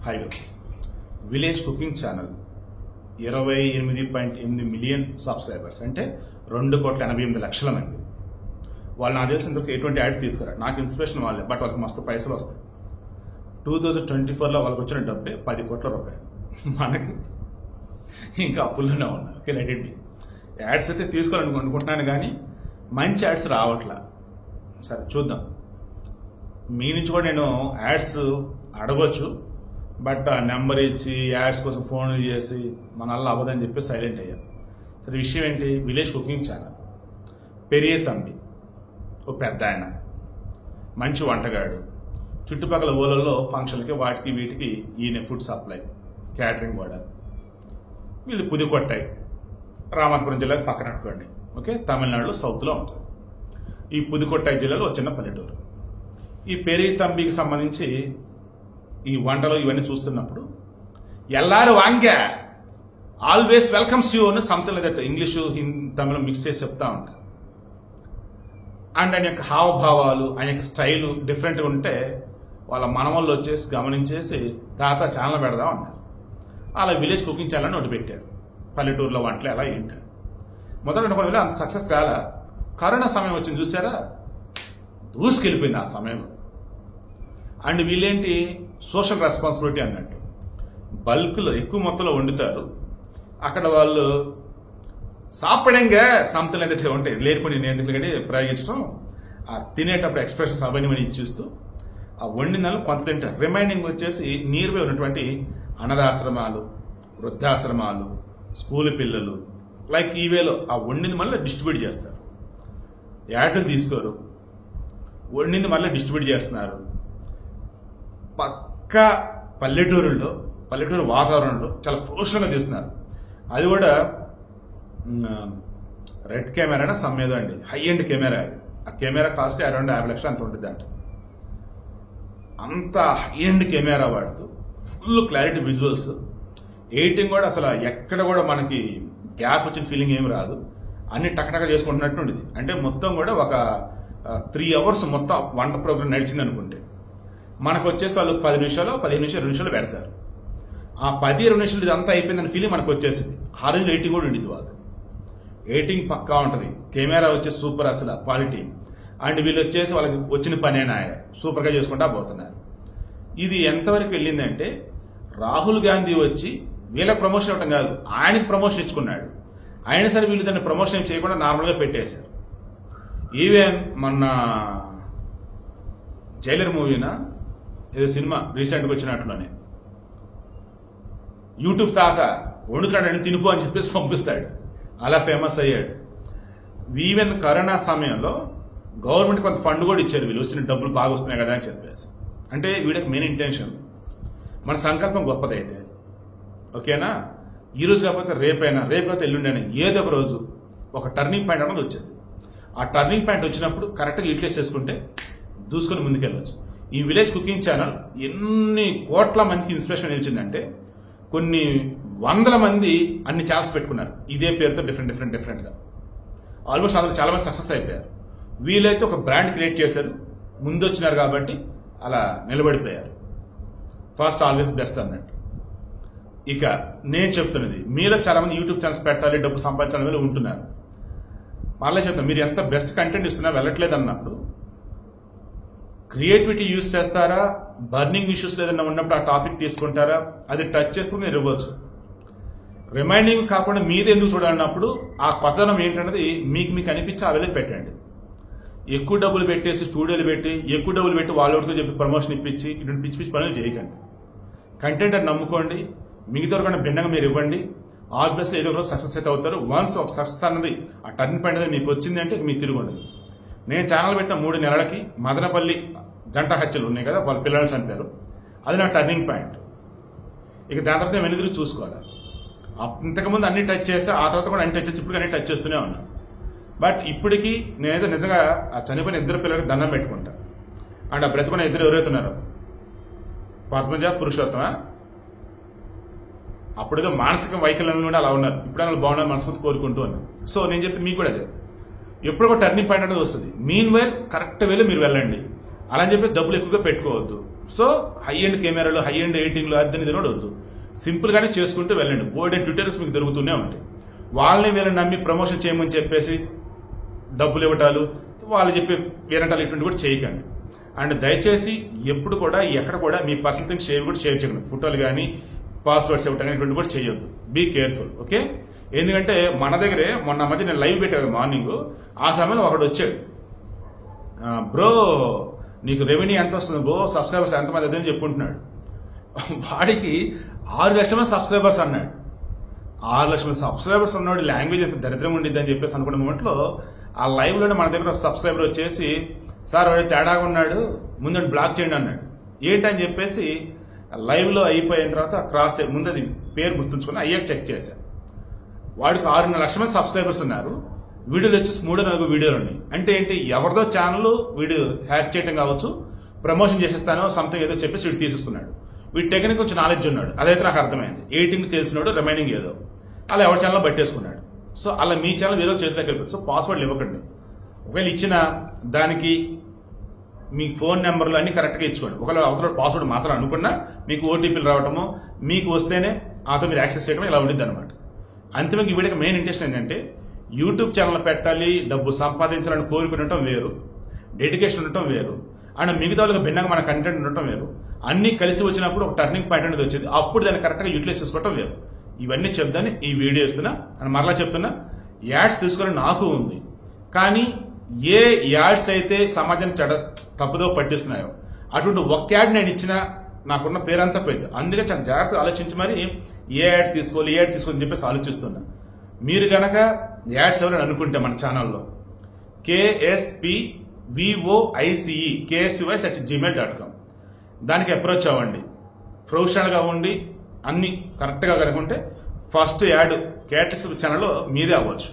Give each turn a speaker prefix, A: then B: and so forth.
A: High views, village cooking channel 28.8 million subscribers అంటే 2,88,00,000 మంది. వాళ్ళు నాకు తెలిసినందుకు ఎటువంటి యాడ్ తీసుకురా, నాకు ఇన్స్పిరేషన్ వాళ్ళే, బట్ వాళ్ళకి మస్తు పైసలు వస్తాయి. 2024లో వాళ్ళకి వచ్చిన డబ్బే 10 కోట్ల రూపాయలు. మనకి ఇంకా అప్పుల్లోనే ఉన్నా. Okay, let it be. Ads అయితే తీసుకోవాలని అనుకుంటున్నాను, కానీ మంచి యాడ్స్ రావట్లా. సరే చూద్దాం. మీ నుంచి కూడా నేను యాడ్స్ అడగవచ్చు, బట్ ఆ నెంబర్ ఇచ్చి యాడ్స్ కోసం ఫోన్లు చేసి మన వల్ల అవ్వదని చెప్పి సైలెంట్ అయ్యాను. సరే, విషయం ఏంటి? Village cooking channel. Periya Thambi ఓ పెద్ద ఆయన, మంచి వంటగాడు. చుట్టుపక్కల ఊళ్ళల్లో ఫంక్షన్లకి వాటికి వీటికి ఈయన ఫుడ్ సప్లై, క్యాటరింగ్ కూడా. వీళ్ళు పుదుకొట్టాయి, రామాపురం జిల్లాకి పక్కన అనుకోండి. ఓకే, తమిళనాడులో సౌత్లో ఉంటుంది. ఈ పుదుకొట్టాయి జిల్లాలో ఒక చిన్న పల్లెటూరు. ఈ పెరియ తంబికి సంబంధించి ఈ వంటలు ఇవన్నీ చూస్తున్నప్పుడు ఎల్లారు వాంగ్యా ఆల్వేస్ వెల్కమ్స్ యూ అని something like that, English Tamil mix చేసి చెప్తా ఉంటారు. అండ్ ఆయన యొక్క హావభావాలు, ఆయన యొక్క స్టైలు డిఫరెంట్గా ఉంటే వాళ్ళ మనవళ్ళు వచ్చేసి గమనించేసి తాత ఛానల్ పెడదాం అన్నారు. అలా విలేజ్ కుకింగ్ ఛానల్ ఒకటి పెట్టారు. పల్లెటూరులో వంటలు ఎలా ఏంటి మొదట అనుకునే అంత సక్సెస్ కాల. కరోనా సమయం వచ్చింది చూసారా, దూసుకెళ్ళిపోయింది ఆ సమయంలో. అండ్ వీళ్ళేంటి, సోషల్ రెస్పాన్సిబిలిటీ అన్నట్టు బల్క్లో ఎక్కువ మొత్తంలో వండుతారు. అక్కడ వాళ్ళు సాపడంగా సంథింగ్ అయితే ఉంటాయి, లేనిపోయి నేను ఎందుకంటే ప్రయోగించడం, ఆ తినేటప్పుడు ఎక్స్ప్రెషన్స్ అవన్నీ ఇచ్చిస్తూ ఆ వండిన దానిలో కొంత తింటారు. రిమైనింగ్ వచ్చేసి నియర్ బై ఉన్నటువంటి అనాథాశ్రమాలు, వృద్ధాశ్రమాలు, స్కూల్ పిల్లలు లైక్ ఈవేలో ఆ వండింది మళ్ళీ డిస్ట్రిబ్యూట్ చేస్తారు. యాడ్లు తీసుకోరు, వండింది మళ్ళీ డిస్ట్రిబ్యూట్ చేస్తున్నారు. పక్క పల్లెటూరు వాతావరణంలో చాలా ప్రొఫెషనల్గా తీస్తున్నారు. అది కూడా రెడ్ కెమెరా సమ్మేదో అండి, హై ఎండ్ కెమెరా. అది ఆ కెమెరా కాస్ట్ అరౌండ్ 50 లక్షలు అంత ఉంటుంది అంట. అంత హై ఎండ్ కెమెరా వాడుతూ ఫుల్ క్లారిటీ విజువల్స్, ఎడిటింగ్ కూడా అసలు ఎక్కడ కూడా మనకి గ్యాప్ వచ్చిన ఫీలింగ్ ఏమి రాదు. అన్ని టకటక చేసుకుంటున్నట్టు ఉండేది. అంటే మొత్తం కూడా ఒక 3 అవర్స్ మొత్తం వంట ప్రోగ్రామ్ నడిచింది అనుకుంటే, మనకు వచ్చేసి వాళ్ళు 10 నిమిషాలు 15 నిమిషాలు 2 నిమిషాలు పెడతారు. ఆ 10-20 నిమిషాలు ఇదంతా అయిపోయిందని ఫీలింగ్ మనకు వచ్చేసింది. ఆ రోజు ఎడిటింగ్ కూడా ఉండేది. వాళ్ళు ఎడిటింగ్ పక్కా ఉంటుంది, కెమెరా వచ్చేసి సూపర్ అసలు క్వాలిటీ. అండ్ వీళ్ళు వచ్చేసి వాళ్ళకి వచ్చిన పనేనా సూపర్గా చేసుకుంటా పోతున్నారు. ఇది ఎంతవరకు వెళ్ళిందంటే, రాహుల్ గాంధీ వచ్చి వీళ్ళకి ప్రమోషన్ ఇవ్వడం కాదు, ఆయనకి ప్రమోషన్ ఇచ్చుకున్నాడు. అయినా సరే వీళ్ళు దాన్ని ప్రమోషన్ ఏం చేయకుండా నార్మల్గా పెట్టేశారు. ఈవెన్ మొన్న జైలర్ మూవీనా ఏదో సినిమా రీసెంట్గా వచ్చినట్లోనే యూట్యూబ్ తాత వండుతున్నాడని తినుకో అని చెప్పేసి పంపిస్తాడు. అలా ఫేమస్ అయ్యాడు. ఈవెన్ కరోనా సమయంలో గవర్నమెంట్ కొంత ఫండ్ కూడా ఇచ్చారు, వీళ్ళు వచ్చిన డబ్బులు బాగా వస్తున్నాయి కదా అని చెప్పేసి. అంటే వీళ్ళకి మెయిన్ ఇంటెన్షన్ మన సంకల్పం గొప్పదైతే ఓకేనా, ఈ రోజు కాకపోతే రేపైతే ఎల్లుండైనా ఏదో ఒక రోజు ఒక టర్నింగ్ పాయింట్ అనేది వచ్చేది. ఆ టర్నింగ్ పాయింట్ వచ్చినప్పుడు కరెక్ట్గా యూటిలైజ్ చేసుకుంటే దూసుకొని ముందుకెళ్ళవచ్చు. ఈ విలేజ్ కుకింగ్ ఛానల్ ఎన్ని కోట్ల మందికి ఇన్స్పిరేషన్ నిలిచిందంటే, కొన్ని వందల మంది అన్ని ఛానల్స్ పెట్టుకున్నారు ఇదే పేరుతో డిఫరెంట్గా. ఆల్మోస్ట్ అందులో చాలా మంది సక్సెస్ అయిపోయారు. వీళ్ళైతే ఒక బ్రాండ్ క్రియేట్ చేశారు, ముందు వచ్చినారు కాబట్టి అలా నిలబడిపోయారు. ఫస్ట్ ఆల్వేస్ బెస్ట్ అన్నట్టు. ఇక నేను చెప్తున్నది, మీలో చాలా మంది యూట్యూబ్ ఛానల్స్ పెట్టాలి, డబ్బు సంపాదించాలని ఉంటున్నారు. మళ్ళీ చెప్తాను, మీరు ఎంత బెస్ట్ కంటెంట్ ఇస్తున్నా వెళ్ళట్లేదు అన్నప్పుడు క్రియేటివిటీ యూజ్ చేస్తారా, బర్నింగ్ ఇష్యూస్ ఏదైనా ఉన్నప్పుడు ఆ టాపిక్ తీసుకుంటారా, అది టచ్ చేస్తూ మీరు ఇవ్వచ్చు. రిమైండింగ్ కాకుండా మీది ఎందుకు చూడాలన్నప్పుడు ఆ కొత్తదనం ఏంటన్నది మీకు అనిపించి ఆ వెళ్ళి పెట్టండి. ఎక్కువ డబ్బులు పెట్టేసి స్టూడియోలు పెట్టి ఎక్కువ డబ్బులు పెట్టి వాళ్ళకి చెప్పి ప్రమోషన్ ఇప్పించి ఇటువంటి పిచ్చి పనులు చేయకండి. కంటెంట్ అని నమ్ముకోండి, మిగతా కన్నా భిన్నంగా మీరు ఇవ్వండి. ఆల్వేస్ ఏదో ఒక సక్సెస్ అయితే అవుతారు. వన్స్ ఒక సక్సెస్ అన్నది ఆ టర్నింగ్ పాయింట్ అనేది మీకు వచ్చింది అంటే మీకు తిరిగి ఉండదు. నేను ఛానల్ పెట్టిన 3 నెలలకి మదనపల్లి జంట హత్యలు ఉన్నాయి కదా, వాళ్ళ పిల్లలు చంపారు. అది నా టర్నింగ్ పాయింట్. ఇక దాని తర్వాత వెనుదిరిగి చూసుకోవాలి. ఇంతకుముందు అన్ని టచ్ చేస్తే ఆ తర్వాత కూడా అన్ని టచ్ చేసి ఇప్పుడు అన్ని టచ్ చేస్తూనే ఉన్నాను. బట్ ఇప్పటికీ నేనైతే నిజంగా ఆ చనిపోయిన 2 పిల్లలకి దండం పెట్టుకుంటా. అండ్ ఆ బ్రతుకున్న 2 ఎవరైతున్నారో పద్మజ, పురుషోత్తమ, అప్పుడేదో మానసిక వైకల్యం కూడా అలా ఉన్నారు, ఇప్పుడు వాళ్ళు బాగున్నారు మనస్ఫూర్తి కోరుకుంటూ ఉన్నారు. సో నేను చెప్పి మీకు కూడా అదే, ఎప్పుడు ఒక టర్నింగ్ పాయింట్ అనేది వస్తుంది. మీన్ వైల్ కరెక్ట్ వేలో మీరు వెళ్ళండి. అలా అని చెప్పి డబ్బులు ఎక్కువగా పెట్టుకోవద్దు. సో హై ఎండ్ కెమెరాలు, హై ఎండ్ ఎడిటింగ్లు అద్దెని కూడా వద్దు. సింపుల్గానే చేసుకుంటూ వెళ్ళండి. బోర్డ్ అండ్ ట్విట్టర్స్ మీకు దొరుకుతూనే ఉంటాయి. వాళ్ళని వీళ్ళని నమ్మి ప్రమోషన్ చేయమని చెప్పేసి డబ్బులు ఇవ్వటాలు, వాళ్ళు చెప్పే వినటాలు ఇటువంటి కూడా చేయకండి. అండ్ దయచేసి ఎప్పుడు కూడా ఎక్కడ కూడా మీ పర్సనల్ థింగ్స్ షేర్ చేయకండి. ఫోటోలు కానీ పాస్వర్డ్స్ ఇవ్వటం కానీ ఇటువంటి కూడా చేయొద్దు. Be careful, okay? ఎందుకంటే మన దగ్గరే మొన్న మధ్య నేను లైవ్ పెట్టాను మార్నింగ్. ఆ సమయంలో ఒకడు వచ్చాడు, బ్రో నీకు రెవెన్యూ ఎంత వస్తుంది బ్రో, సబ్స్క్రైబర్స్ ఎంతమంది అదని చెప్పుకుంటున్నాడు. వాడికి 6 లక్షల మంది సబ్స్క్రైబర్స్ అన్నాడు. 6 లక్షల మంది సబ్స్క్రైబర్స్ ఉన్నాడు, లాంగ్వేజ్ ఎంత దరిద్రం ఉండిద్ది అని చెప్పేసి అనుకున్న మూమెంట్లో ఆ లైవ్లోనే మన దగ్గర ఒక సబ్స్క్రైబర్ వచ్చేసి, సార్ వాడు తేడాగా ఉన్నాడు, ముందు బ్లాక్ చేయండి అన్నాడు. ఏంటని చెప్పేసి లైవ్లో అయిపోయిన తర్వాత క్రాస్ ముందు అది పేరు గుర్తుంచుకొని అయ్యాక చెక్ చేశాను. వాడికి 6.5 లక్షల మంది సబ్స్క్రైబర్స్ ఉన్నారు. వీడియోలు వచ్చేసి 3-4 వీడియోలు ఉన్నాయి. అంటే ఏంటి, ఎవరిదో ఛానల్ వీడియో హ్యాక్ చేయడం కావచ్చు, ప్రమోషన్ చేసేస్తానో సంథింగ్ ఏదో చెప్పేసి వీడు తీసేస్తున్నాడు. వీడి టెక్నిక్ కొంచెం నాలెడ్జ్ ఉన్నాడు, అదైతే నాకు అర్థమైంది. ఎడిటింగ్ తెలిసినాడు, రిమైనింగ్ ఏదో అలా ఎవరి ఛానల్ పట్టేసుకున్నాడు. సో అలా మీ ఛానల్ వేరే చేతిలోకి వెళ్ళిపోతుంది. సో పాస్వర్డ్లు ఇవ్వకండి. ఒకవేళ ఇచ్చిన దానికి మీ ఫోన్ నెంబర్లు అన్ని కరెక్ట్గా ఇచ్చుకోండి. ఒకవేళ అవతల పాస్వర్డ్ మార్చాలి అనుకున్నా మీకు ఓటీపీలు రావటము, మీకు వస్తేనే ఆతో మీరు యాక్సెస్ చేయడం ఇలా ఉండిద్ది అనమాట. అంతిమంగా ఈ వీడియోకి మెయిన్ ఇంటెన్షన్ ఏంటంటే, యూట్యూబ్ ఛానల్ పెట్టాలి, డబ్బు సంపాదించాలని కోరుకునటం వేరు, డెడికేషన్ ఉండటం వేరు, అండ్ మిగతా వాళ్ళకి భిన్నంగా మన కంటెంట్ ఉండటం వేరు. అన్ని కలిసి వచ్చినప్పుడు ఒక టర్నింగ్ పాయింట్ అనేది వచ్చింది, అప్పుడు దాన్ని కరెక్ట్గా యూటిలైజ్ చేసుకోవటం వేరు. ఇవన్నీ చెప్దాన్ని ఈ వీడియో ఇస్తున్నా. అని మరలా చెప్తున్నా, యాడ్స్ తీసుకోవాలని నాకు ఉంది, కానీ ఏ యాడ్స్ అయితే సమాజాన్ని తప్పుదో పట్టిస్తున్నాయో అటువంటి ఒక్క యాడ్ నేను ఇచ్చినా నాకున్న పేరంతా పోయింది. అందుకే చాలా జాగ్రత్తగా ఆలోచించి మరి ఏ యాడ్ తీసుకోవాలి, ఏ యాడ్ తీసుకోవాలని చెప్పేసి ఆలోచిస్తున్నా. మీరు గనక యాడ్స్ ఎవరైనా అనుకుంటే మన ఛానల్లో KSPVOICE@gmail.com దానికి అప్రోచ్ అవ్వండి. ప్రొఫెషనల్గా ఉండి అన్ని కరెక్ట్గా కనుకుంటే ఫస్ట్ యాడ్ కేటస్ ఛానల్లో మీదే అవ్వచ్చు.